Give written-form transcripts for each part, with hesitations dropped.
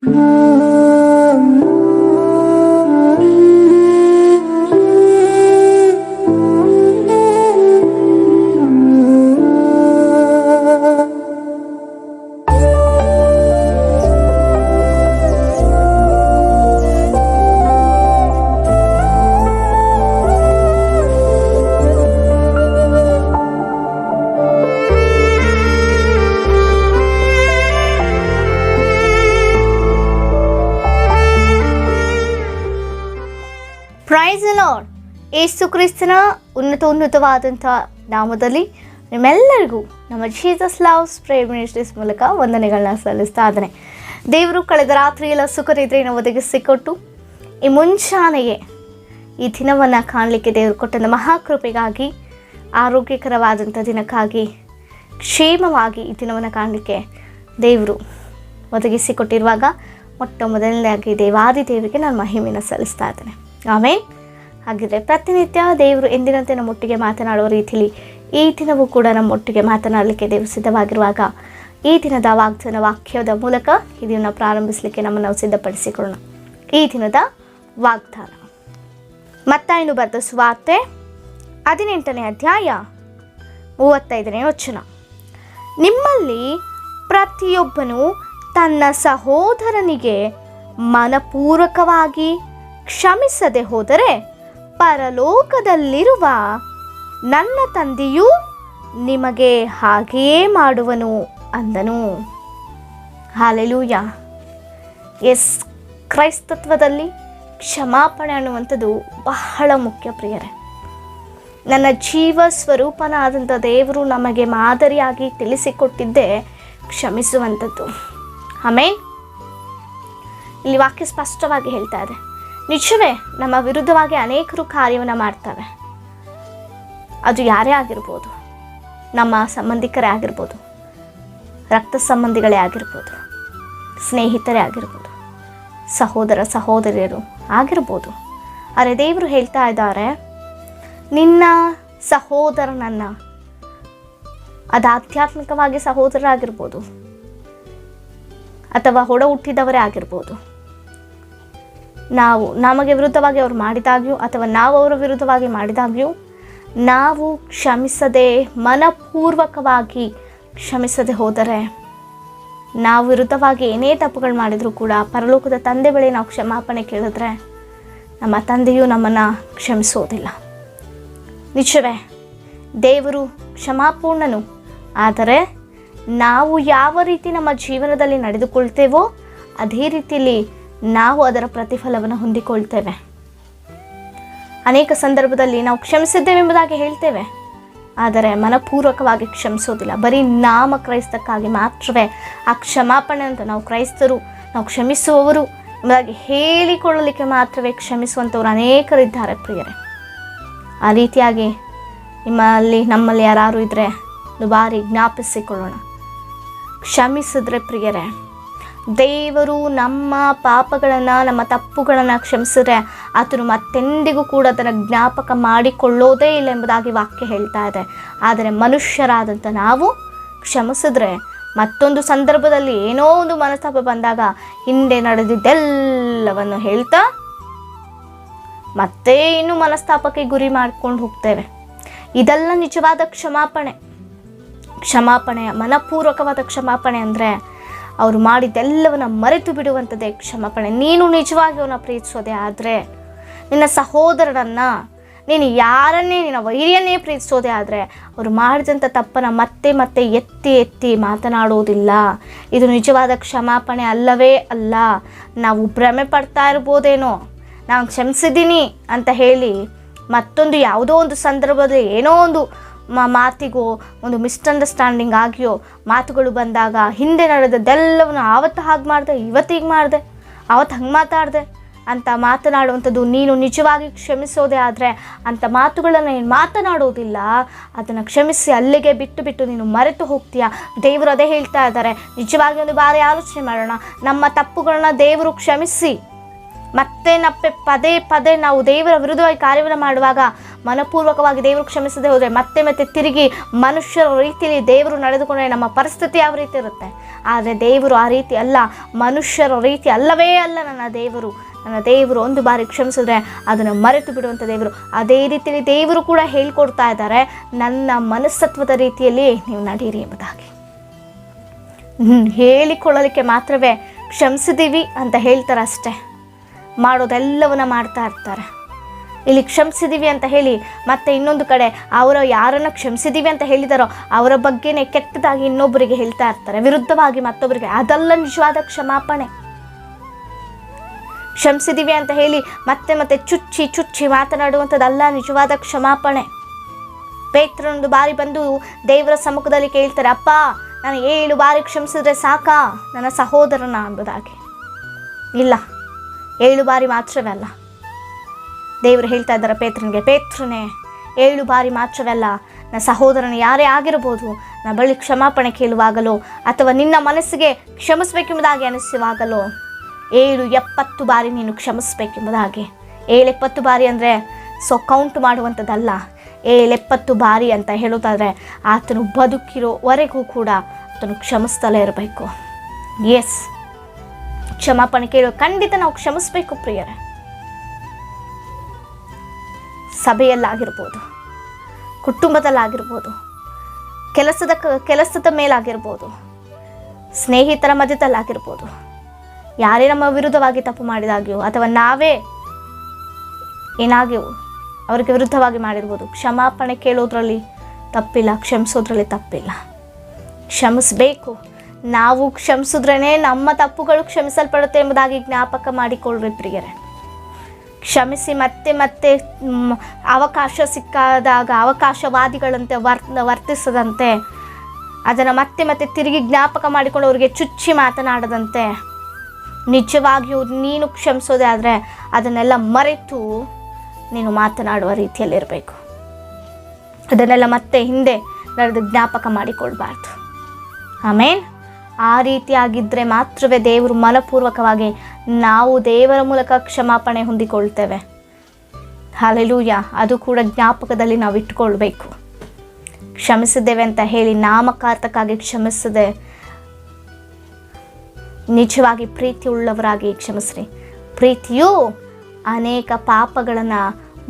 Price the lord. ಯೇಸು ಕ್ರಿಸ್ತನ ಉನ್ನತವಾದಂಥ ನಾಮದಲ್ಲಿ ನಿಮ್ಮೆಲ್ಲರಿಗೂ ನಮ್ಮ ಜೀಸಸ್ ಲವ್ಸ್ ಪ್ರೇಯರ್ ಮಿನಿಸ್ಟ್ರೀಸ್ ಮೂಲಕ ವಂದನೆಗಳನ್ನ ಸಲ್ಲಿಸ್ತಾ ಇದ್ದೇನೆ. ದೇವರು ಕಳೆದ ರಾತ್ರಿಯೆಲ್ಲ ಸುಖನಿದ್ರೆಯನ್ನು ಒದಗಿಸಿಕೊಟ್ಟು ಈ ಮುಂಚಾನೆಯೇ ಈ ದಿನವನ್ನು ಕಾಣಲಿಕ್ಕೆ ದೇವರು ಕೊಟ್ಟಂಥ ಮಹಾಕೃಪೆಗಾಗಿ, ಆರೋಗ್ಯಕರವಾದಂಥ ದಿನಕ್ಕಾಗಿ, ಕ್ಷೇಮವಾಗಿ ಈ ದಿನವನ್ನು ಕಾಣಲಿಕ್ಕೆ ದೇವರು ಒದಗಿಸಿಕೊಟ್ಟಿರುವಾಗ ಮೊಟ್ಟ ಮೊದಲನೇದಾಗಿ ದೇವಾದಿ ದೇವರಿಗೆ ನಾನು ಮಹಿಮೆಯನ್ನು ಸಲ್ಲಿಸ್ತಾ ಇದ್ದೇನೆ. ಆಮೇಲೆ ಹಾಗಿದ್ರೆ ಪ್ರತಿನಿತ್ಯ ದೇವರು ಎಂದಿನಂತೆ ನಮ್ಮೊಟ್ಟಿಗೆ ಮಾತನಾಡುವ ರೀತಿಯಲ್ಲಿ ಈ ದಿನವೂ ಕೂಡ ನಮ್ಮೊಟ್ಟಿಗೆ ಮಾತನಾಡಲಿಕ್ಕೆ ದೇವರು ಸಿದ್ಧವಾಗಿರುವಾಗ ಈ ದಿನದ ವಾಗ್ದಾನ ವಾಕ್ಯದ ಮೂಲಕ ಈ ದಿನ ಪ್ರಾರಂಭಿಸಲಿಕ್ಕೆ ನಮ್ಮನ್ನು ನಾವು ಸಿದ್ಧಪಡಿಸಿಕೊಳ್ಳೋಣ. ಈ ದಿನದ ವಾಗ್ದಾನ ಮತ್ತಾಯನು ಬರೆದ ಸುವಾರ್ತೆ 18ನೇ ಅಧ್ಯಾಯ 35ನೇ ವಚನ. ನಿಮ್ಮಲ್ಲಿ ಪ್ರತಿಯೊಬ್ಬನು ತನ್ನ ಸಹೋದರನಿಗೆ ಮನಪೂರ್ವಕವಾಗಿ ಕ್ಷಮಿಸದೆ ಹೋದರೆ ಪರಲೋಕದಲ್ಲಿರುವ ನನ್ನ ತಂದೆಯೂ ನಿಮಗೆ ಹಾಗೆಯೇ ಮಾಡುವನು ಅಂದನು. ಹಾಲೆಲೂಯ. ಎಸ್, ಕ್ರೈಸ್ತತ್ವದಲ್ಲಿ ಕ್ಷಮಾಪಣೆ ಅನ್ನುವಂಥದ್ದು ಬಹಳ ಮುಖ್ಯ ಪ್ರಿಯರೇ. ನನ್ನ ಜೀವ ಸ್ವರೂಪನಾದಂಥ ದೇವರು ನಮಗೆ ಮಾದರಿಯಾಗಿ ತಿಳಿಸಿಕೊಟ್ಟಿದ್ದೇ ಕ್ಷಮಿಸುವಂಥದ್ದು. ಆಮೇಲೆ ಇಲ್ಲಿ ವಾಕ್ಯ ಸ್ಪಷ್ಟವಾಗಿ ಹೇಳ್ತಾ ಇದೆ, ನಿಜವೇ ನಮ್ಮ ವಿರುದ್ಧವಾಗಿ ಅನೇಕರು ಕಾರ್ಯವನ್ನು ಮಾಡ್ತವೆ. ಅದು ಯಾರೇ ಆಗಿರ್ಬೋದು, ನಮ್ಮ ಸಂಬಂಧಿಕರೇ ಆಗಿರ್ಬೋದು, ರಕ್ತ ಸಂಬಂಧಿಗಳೇ ಆಗಿರ್ಬೋದು, ಸ್ನೇಹಿತರೇ ಆಗಿರ್ಬೋದು, ಸಹೋದರ ಸಹೋದರಿಯರು ಆಗಿರ್ಬೋದು. ಆದರೆ ದೇವರು ಹೇಳ್ತಾ ಇದ್ದಾರೆ, ನಿನ್ನ ಸಹೋದರನನ್ನು, ಅದು ಆಧ್ಯಾತ್ಮಿಕವಾಗಿ ಸಹೋದರರಾಗಿರ್ಬೋದು ಅಥವಾ ಒಡ ಹುಟ್ಟಿದವರೇ ಆಗಿರ್ಬೋದು, ನಮಗೆ ವಿರುದ್ಧವಾಗಿ ಅವರು ಮಾಡಿದಾಗ್ಯೂ ಅಥವಾ ನಾವು ಅವರ ವಿರುದ್ಧವಾಗಿ ಮಾಡಿದಾಗ್ಯೂ ನಾವು ಕ್ಷಮಿಸದೆ, ಮನಪೂರ್ವಕವಾಗಿ ಕ್ಷಮಿಸದೆ ಹೋದರೆ, ನಾವು ವಿರುದ್ಧವಾಗಿ ಏನೇ ತಪ್ಪುಗಳು ಮಾಡಿದರೂ ಕೂಡ ಪರಲೋಕದ ತಂದೆ ಬಳಿ ನಾವು ಕ್ಷಮಾಪಣೆ ಕೇಳಿದ್ರೆ ನಮ್ಮ ತಂದೆಯೂ ನಮ್ಮನ್ನು ಕ್ಷಮಿಸೋದಿಲ್ಲ. ನಿಜವೇ ದೇವರು ಕ್ಷಮಾಪೂರ್ಣನು. ಆದರೆ ನಾವು ಯಾವ ರೀತಿ ನಮ್ಮ ಜೀವನದಲ್ಲಿ ನಡೆದುಕೊಳ್ತೇವೋ ಅದೇ ರೀತಿಯಲ್ಲಿ ನಾವು ಅದರ ಪ್ರತಿಫಲವನ್ನು ಹೊಂದಿಕೊಳ್ತೇವೆ. ಅನೇಕ ಸಂದರ್ಭದಲ್ಲಿ ನಾವು ಕ್ಷಮಿಸಿದ್ದೇವೆಂಬುದಾಗಿ ಹೇಳ್ತೇವೆ, ಆದರೆ ಮನಪೂರ್ವಕವಾಗಿ ಕ್ಷಮಿಸೋದಿಲ್ಲ. ಬರೀ ನಾಮ ಕ್ರೈಸ್ತಕ್ಕಾಗಿ ಮಾತ್ರವೇ ಆ ಕ್ಷಮಾಪಣೆ ಅಂತ ನಾವು ಕ್ರೈಸ್ತರು, ನಾವು ಕ್ಷಮಿಸುವವರು ಎಂಬುದಾಗಿ ಹೇಳಿಕೊಳ್ಳಲಿಕ್ಕೆ ಮಾತ್ರವೇ ಕ್ಷಮಿಸುವಂಥವ್ರು ಅನೇಕರಿದ್ದಾರೆ ಪ್ರಿಯರೇ. ಆ ರೀತಿಯಾಗಿ ನಮ್ಮಲ್ಲಿ ಯಾರು ಇದ್ದರೆ ದುಬಾರಿ ಜ್ಞಾಪಿಸಿಕೊಳ್ಳೋಣ. ಕ್ಷಮಿಸಿದ್ರೆ ಪ್ರಿಯರೇ, ದೇವರು ನಮ್ಮ ಪಾಪಗಳನ್ನು, ನಮ್ಮ ತಪ್ಪುಗಳನ್ನು ಕ್ಷಮಿಸಿದ್ರೆ ಆತನು ಮತ್ತೆಂದಿಗೂ ಕೂಡ ಅದನ್ನು ಜ್ಞಾಪಕ ಮಾಡಿಕೊಳ್ಳೋದೇ ಇಲ್ಲ ಎಂಬುದಾಗಿ ವಾಕ್ಯ ಹೇಳ್ತಾ ಇದೆ. ಆದರೆ ಮನುಷ್ಯರಾದಂಥ ನಾವು ಕ್ಷಮಿಸಿದ್ರೆ ಮತ್ತೊಂದು ಸಂದರ್ಭದಲ್ಲಿ ಏನೋ ಒಂದು ಮನಸ್ತಾಪ ಬಂದಾಗ ಹಿಂದೆ ನಡೆದಿದ್ದೆಲ್ಲವನ್ನು ಹೇಳ್ತಾ ಮತ್ತೆ ಇನ್ನೂ ಮನಸ್ತಾಪಕ್ಕೆ ಗುರಿ ಮಾಡ್ಕೊಂಡು ಹೋಗ್ತೇವೆ. ಇದೆಲ್ಲ ನಿಜವಾದ ಕ್ಷಮಾಪಣೆಯ ಮನಪೂರ್ವಕವಾದ ಕ್ಷಮಾಪಣೆ ಅಂದರೆ ಅವರು ಮಾಡಿದ್ದೆಲ್ಲವನ್ನ ಮರೆತು ಬಿಡುವಂಥದ್ದೇ ಕ್ಷಮಾಪಣೆ. ನೀನು ನಿಜವಾಗಿ ಅವನ್ನ ಪ್ರೀತಿಸೋದೆ ಆದರೆ, ನಿನ್ನ ಸಹೋದರನನ್ನು, ನೀನು ಯಾರನ್ನೇ, ನಿನ್ನ ವೈರಿಯನ್ನೇ ಪ್ರೀತಿಸೋದೇ ಆದರೆ ಅವರು ಮಾಡಿದಂಥ ತಪ್ಪನ್ನು ಮತ್ತೆ ಮತ್ತೆ ಎತ್ತಿ ಮಾತನಾಡೋದಿಲ್ಲ. ಇದು ನಿಜವಾದ ಕ್ಷಮಾಪಣೆ ಅಲ್ಲವೇ ಅಲ್ಲ. ನಾವು ಭ್ರಮೆ ಪಡ್ತಾ ಇರ್ಬೋದೇನೋ, ನಾನು ಕ್ಷಮಿಸಿದ್ದೀನಿ ಅಂತ ಹೇಳಿ ಮತ್ತೊಂದು ಯಾವುದೋ ಒಂದು ಸಂದರ್ಭದಲ್ಲಿ ಏನೋ ಒಂದು ಮಾತಿಗೋ ಒಂದು ಮಿಸ್ಅಂಡರ್ಸ್ಟ್ಯಾಂಡಿಂಗ್ ಆಗಿಯೋ ಮಾತುಗಳು ಬಂದಾಗ ಹಿಂದೆ ನಡೆದದ್ದೆಲ್ಲವನ್ನು ಆವತ್ತು ಹಾಗೆ ಮಾಡಿದೆ, ಇವತ್ತು ಹೀಗೆ ಮಾಡಿದೆ, ಆವತ್ತು ಹಂಗೆ ಮಾತಾಡಿದೆ ಅಂತ ಮಾತನಾಡುವಂಥದ್ದು ನೀನು ನಿಜವಾಗಿ ಕ್ಷಮಿಸೋದೇ ಆದರೆ ಅಂಥ ಮಾತುಗಳನ್ನು ನೀನು ಮಾತನಾಡೋದಿಲ್ಲ. ಅದನ್ನು ಕ್ಷಮಿಸಿ ಅಲ್ಲಿಗೆ ಬಿಟ್ಟು ನೀನು ಮರೆತು ಹೋಗ್ತೀಯ. ದೇವರು ಅದೇ ಹೇಳ್ತಾ ಇದ್ದಾರೆ. ನಿಜವಾಗಿ ಒಂದು ಬಾರಿ ಆಲೋಚನೆ ಮಾಡೋಣ. ನಮ್ಮ ತಪ್ಪುಗಳನ್ನ ದೇವರು ಕ್ಷಮಿಸಿ ಮತ್ತೆ ಪದೇ ಪದೇ ನಾವು ದೇವರ ವಿರುದ್ಧವಾಗಿ ಕಾರ್ಯವನ್ನು ಮಾಡುವಾಗ ಮನಪೂರ್ವಕವಾಗಿ ದೇವರು ಕ್ಷಮಿಸದೆ ಹೋದರೆ ಮತ್ತೆ ತಿರುಗಿ ಮನುಷ್ಯರ ರೀತಿಯಲ್ಲಿ ದೇವರು ನಡೆದುಕೊಂಡ್ರೆ ನಮ್ಮ ಪರಿಸ್ಥಿತಿ ಯಾವ ರೀತಿ ಇರುತ್ತೆ. ಆದರೆ ದೇವರು ಆ ರೀತಿ ಅಲ್ಲ, ಮನುಷ್ಯರ ರೀತಿ ಅಲ್ಲವೇ ಅಲ್ಲ ನನ್ನ ದೇವರು ಒಂದು ಬಾರಿ ಕ್ಷಮಿಸಿದ್ರೆ ಅದನ್ನು ಮರೆತು ಬಿಡುವಂಥ ದೇವರು. ಅದೇ ರೀತಿಯಲ್ಲಿ ದೇವರು ಕೂಡ ಹೇಳ್ಕೊಡ್ತಾ ಇದ್ದಾರೆ, ನನ್ನ ಮನಸ್ತತ್ವದ ರೀತಿಯಲ್ಲಿ ನೀವು ನಡೀರಿ ಎಂಬುದಾಗಿ. ಹೇಳಿಕೊಳ್ಳಲಿಕ್ಕೆ ಮಾತ್ರವೇ ಕ್ಷಮಿಸಿದ್ದೀವಿ ಅಂತ ಹೇಳ್ತಾರೆ ಅಷ್ಟೇ, ಮಾಡೋದೆಲ್ಲವನ್ನ ಮಾಡ್ತಾ ಇರ್ತಾರೆ. ಇಲ್ಲಿ ಕ್ಷಮಿಸಿದ್ದೀವಿ ಅಂತ ಹೇಳಿ ಮತ್ತೆ ಇನ್ನೊಂದು ಕಡೆ ಯಾರನ್ನು ಕ್ಷಮಿಸಿದ್ದೀವಿ ಅಂತ ಹೇಳಿದಾರೋ ಅವರ ಬಗ್ಗೆನೇ ಕೆಟ್ಟದಾಗಿ ಇನ್ನೊಬ್ಬರಿಗೆ ಹೇಳ್ತಾ ಇರ್ತಾರೆ, ವಿರುದ್ಧವಾಗಿ ಮತ್ತೊಬ್ಬರಿಗೆ. ಅದಲ್ಲ ನಿಜವಾದ ಕ್ಷಮಾಪಣೆ. ಕ್ಷಮಿಸಿದ್ದೀವಿ ಅಂತ ಹೇಳಿ ಮತ್ತೆ ಚುಚ್ಚಿ ಮಾತನಾಡುವಂಥದ್ದಲ್ಲ ನಿಜವಾದ ಕ್ಷಮಾಪಣೆ. ಪೇತ್ರನೊಂದು ಬಾರಿ ಬಂದು ದೇವರ ಸಮ್ಮುಖದಲ್ಲಿ ಕೇಳ್ತಾರೆ, ಅಪ್ಪ ನಾನು 7 ಬಾರಿ ಕ್ಷಮಿಸಿದ್ರೆ ಸಾಕಾ ನನ್ನ ಸಹೋದರನ ಎಂಬುದಾಗಿ. ಇಲ್ಲ, 7 ಬಾರಿ ಮಾತ್ರವೇ ಅಲ್ಲ. ದೇವರು ಹೇಳ್ತಾ ಇದ್ದಾರೆ ಪೇತ್ರನಿಗೆ, ಪೇತ್ರನೇ 7 ಬಾರಿ ಮಾತ್ರವೇ ಅಲ್ಲ, ನನ್ನ ಸಹೋದರನ ಯಾರೇ ಆಗಿರ್ಬೋದು, ನನ್ನ ಬಳಿ ಕ್ಷಮಾಪಣೆ ಕೇಳುವಾಗಲೋ ಅಥವಾ ನಿನ್ನ ಮನಸ್ಸಿಗೆ ಕ್ಷಮಿಸಬೇಕೆಂಬುದಾಗಿ ಅನಿಸುವಾಗಲೋ 70 ಬಾರಿ ನೀನು ಕ್ಷಮಿಸಬೇಕೆಂಬುದಾಗಿ. 70 ಬಾರಿ ಅಂದರೆ ಕೌಂಟ್ ಮಾಡುವಂಥದ್ದಲ್ಲ. 70 ಬಾರಿ ಅಂತ ಹೇಳೋದಾದರೆ ಆತನು ಬದುಕಿರೋವರೆಗೂ ಕೂಡ ಆತನು ಕ್ಷಮಿಸ್ತಲೇ ಇರಬೇಕು. ಎಸ್, ಕ್ಷಮಾಪಣೆ ಕೇಳೋ ಖಂಡಿತ ನಾವು ಕ್ಷಮಿಸಬೇಕು ಪ್ರಿಯರೇ. ಸಭೆಯಲ್ಲಾಗಿರ್ಬೋದು, ಕುಟುಂಬದಲ್ಲಾಗಿರ್ಬೋದು, ಕೆಲಸದ ಮೇಲಾಗಿರ್ಬೋದು, ಸ್ನೇಹಿತರ ಮಧ್ಯದಲ್ಲಾಗಿರ್ಬೋದು, ಯಾರೇ ನಮ್ಮ ವಿರುದ್ಧವಾಗಿ ತಪ್ಪು ಮಾಡಿದಾಗ್ಯೋ ಅಥವಾ ನಾವೇ ಏನಾಗ್ಯೋ ಅವರಿಗೆ ವಿರುದ್ಧವಾಗಿ ಮಾಡಿರ್ಬೋದು, ಕ್ಷಮಾಪಣೆ ಕೇಳೋದ್ರಲ್ಲಿ ತಪ್ಪಿಲ್ಲ, ಕ್ಷಮಿಸೋದ್ರಲ್ಲಿ ತಪ್ಪಿಲ್ಲ. ಕ್ಷಮಿಸಬೇಕು. ನಾವು ಕ್ಷಮಿಸಿದ್ರೇ ನಮ್ಮ ತಪ್ಪುಗಳು ಕ್ಷಮಿಸಲ್ಪಡುತ್ತೆ ಎಂಬುದಾಗಿ ಜ್ಞಾಪಕ ಮಾಡಿಕೊಳ್ಳ್ರಿ ಪ್ರಿಯರೇ. ಕ್ಷಮಿಸಿ ಮತ್ತೆ ಅವಕಾಶ ಸಿಕ್ಕಾದಾಗ ಅವಕಾಶವಾದಿಗಳಂತೆ ವರ್ತಿಸದಂತೆ, ಅದನ್ನು ಮತ್ತೆ ತಿರುಗಿ ಜ್ಞಾಪಕ ಮಾಡಿಕೊಂಡು ಅವರಿಗೆ ಚುಚ್ಚಿ ಮಾತನಾಡದಂತೆ, ನಿಜವಾಗಿಯೂ ನೀನು ಕ್ಷಮಿಸೋದೇ ಆದರೆ ಅದನ್ನೆಲ್ಲ ಮರೆತು ನೀನು ಮಾತನಾಡುವ ರೀತಿಯಲ್ಲಿರಬೇಕು. ಅದನ್ನೆಲ್ಲ ಮತ್ತೆ ಹಿಂದೆ ನಡೆದು ಜ್ಞಾಪಕ ಮಾಡಿಕೊಳ್ಬಾರ್ದು. ಆಮೇನ್. ಆ ರೀತಿಯಾಗಿದ್ದರೆ ಮಾತ್ರವೇ ದೇವರು ಮನಪೂರ್ವಕವಾಗಿ ನಾವು ದೇವರ ಮೂಲಕ ಕ್ಷಮಾಪಣೆ ಹೊಂದಿಕೊಳ್ತೇವೆ. ಹಲ್ಲೆಲೂಯಾ. ಅದು ಕೂಡ ಜ್ಞಾಪಕದಲ್ಲಿ ನಾವು ಇಟ್ಕೊಳ್ಬೇಕು. ಕ್ಷಮಿಸಿದ್ದೇವೆ ಅಂತ ಹೇಳಿ ನಾಮಕಾರ್ಥಕ್ಕಾಗಿ ಕ್ಷಮಿಸದೆ ನಿಜವಾಗಿ ಪ್ರೀತಿ ಉಳ್ಳವರಾಗಿ ಕ್ಷಮಿಸ್ರಿ. ಪ್ರೀತಿಯು ಅನೇಕ ಪಾಪಗಳನ್ನು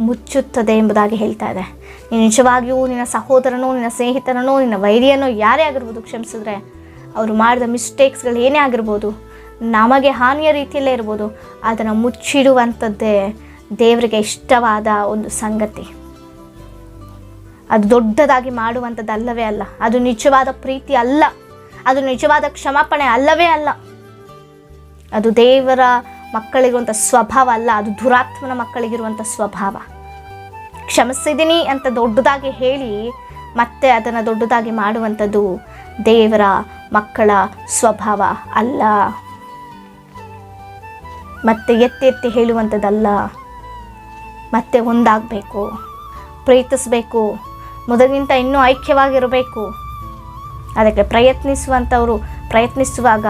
ಮುಚ್ಚುತ್ತದೆ ಎಂಬುದಾಗಿ ಹೇಳ್ತಾ ಇದೆ. ನೀನು ನಿಜವಾಗಿಯೂ ನಿನ್ನ ಸಹೋದರನೋ, ನಿನ್ನ ಸ್ನೇಹಿತನೋ, ನಿನ್ನ ವೈರಿಯನೋ ಯಾರೇ ಆಗಿರ್ಬೋದು ಕ್ಷಮಿಸಿದ್ರೆ ಅವರು ಮಾಡಿದ ಮಿಸ್ಟೇಕ್ಸ್ಗಳು ಏನೇ ಆಗಿರ್ಬೋದು, ನಮಗೆ ಹಾನಿಯ ರೀತಿಯಲ್ಲೇ ಇರ್ಬೋದು, ಅದನ್ನು ಮುಚ್ಚಿಡುವಂಥದ್ದೇ ದೇವರಿಗೆ ಇಷ್ಟವಾದ ಒಂದು ಸಂಗತಿ. ಅದು ದೊಡ್ಡದಾಗಿ ಮಾಡುವಂಥದ್ದಲ್ಲವೇ ಅಲ್ಲ. ಅದು ನಿಜವಾದ ಪ್ರೀತಿ ಅಲ್ಲ. ಅದು ನಿಜವಾದ ಕ್ಷಮಾಪಣೆ ಅಲ್ಲವೇ ಅಲ್ಲ. ಅದು ದೇವರ ಮಕ್ಕಳಿರುವಂಥ ಸ್ವಭಾವ ಅಲ್ಲ. ಅದು ದುರಾತ್ಮನ ಮಕ್ಕಳಿಗಿರುವಂಥ ಸ್ವಭಾವ. ಕ್ಷಮಿಸಿದ್ದೀನಿ ಅಂತ ದೊಡ್ಡದಾಗಿ ಹೇಳಿ ಮತ್ತೆ ಅದನ್ನು ದೊಡ್ಡದಾಗಿ ಮಾಡುವಂಥದ್ದು ದೇವರ ಮಕ್ಕಳ ಸ್ವಭಾವ ಅಲ್ಲ. ಮತ್ತೆ ಎತ್ತಿ ಹೇಳುವಂಥದ್ದಲ್ಲ. ಮತ್ತೆ ಒಂದಾಗಬೇಕು, ಪ್ರೀತಿಸಬೇಕು, ಮೊದಲಿಗಿಂತ ಇನ್ನೂ ಐಕ್ಯವಾಗಿರಬೇಕು. ಅದಕ್ಕೆ ಪ್ರಯತ್ನಿಸುವಾಗ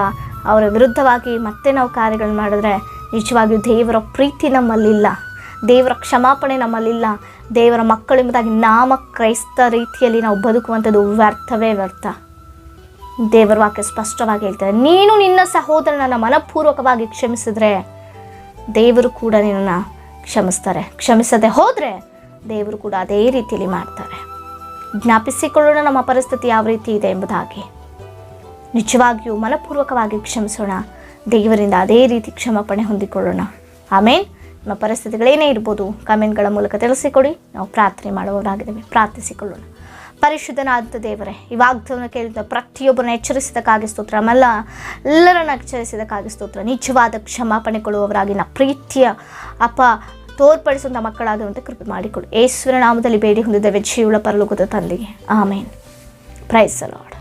ಅವರ ವಿರುದ್ಧವಾಗಿ ಮತ್ತೆ ನಾವು ಕಾರ್ಯಗಳು ಮಾಡಿದ್ರೆ ನಿಜವಾಗಿಯೂ ದೇವರ ಪ್ರೀತಿ ನಮ್ಮಲ್ಲಿಲ್ಲ, ದೇವರ ಕ್ಷಮಾಪಣೆ ನಮ್ಮಲ್ಲಿಲ್ಲ. ದೇವರ ಮಕ್ಕಳೆಂಬುದಾಗಿ ಕ್ರೈಸ್ತ ರೀತಿಯಲ್ಲಿ ನಾವು ಬದುಕುವಂಥದ್ದು ವ್ಯರ್ಥವೇ ವ್ಯರ್ಥ. ದೇವರ ವಾಕ್ಯ ಸ್ಪಷ್ಟವಾಗಿ ಹೇಳ್ತಾರೆ, ನೀನು ನಿನ್ನ ಸಹೋದರನನ್ನು ಮನಪೂರ್ವಕವಾಗಿ ಕ್ಷಮಿಸಿದ್ರೆ ದೇವರು ಕೂಡ ನಿನ್ನನ್ನು ಕ್ಷಮಿಸ್ತಾರೆ. ಕ್ಷಮಿಸದೆ ಹೋದರೆ ದೇವರು ಕೂಡ ಅದೇ ರೀತಿಯಲ್ಲಿ ಮಾಡ್ತಾರೆ. ಜ್ಞಾಪಿಸಿಕೊಳ್ಳೋಣ ನಮ್ಮ ಪರಿಸ್ಥಿತಿ ಯಾವ ರೀತಿ ಇದೆ ಎಂಬುದಾಗಿ. ನಿಜವಾಗಿಯೂ ಮನಪೂರ್ವಕವಾಗಿ ಕ್ಷಮಿಸೋಣ. ದೇವರಿಂದ ಅದೇ ರೀತಿ ಕ್ಷಮಾಪಣೆ ಹೊಂದಿಕೊಳ್ಳೋಣ. ಆಮೇನ್. ನಮ್ಮ ಪರಿಸ್ಥಿತಿಗಳೇನೇ ಇರ್ಬೋದು ಕಮೆಂಟ್ಗಳ ಮೂಲಕ ತಿಳಿಸಿಕೊಡಿ. ನಾವು ಪ್ರಾರ್ಥನೆ ಮಾಡುವವರಾಗಿದ್ದೇವೆ. ಪ್ರಾರ್ಥಿಸಿಕೊಳ್ಳೋಣ. ಪರಿಶುದ್ಧನಾದ ದೇವರೇ, ಈ ವಾಗ್ದಾನವನ್ನು ಕೇಳಿದ ಪ್ರತಿಯೊಬ್ಬರನ್ನ ಎಚ್ಚರಿಸಿದಕ್ಕಾಗಿ ಸ್ತೋತ್ರ. ಎಲ್ಲರನ್ನ ಎಚ್ಚರಿಸಿದಕ್ಕಾಗಿ ಸ್ತೋತ್ರ. ನಿಜವಾದ ಕ್ಷಮಾಪಣೆ ಕೊಡುವವರಾಗಿ ನಾ ಪ್ರೀತಿಯ ತೋರ್ಪಡಿಸುವಂಥ ಮಕ್ಕಳಾಗುವಂತೆ ಕೃಪೆ ಮಾಡಿಕೊಡು. ಯೇಸುವಿನ ನಾಮದಲ್ಲಿ ಬೇಡಿ ಹೊಂದಿದ್ದೇವೆ ಜೀವಳ ಪರಲೋಕದ ತಂದೆಗೆ. ಆಮೇನ್. Praise the lord.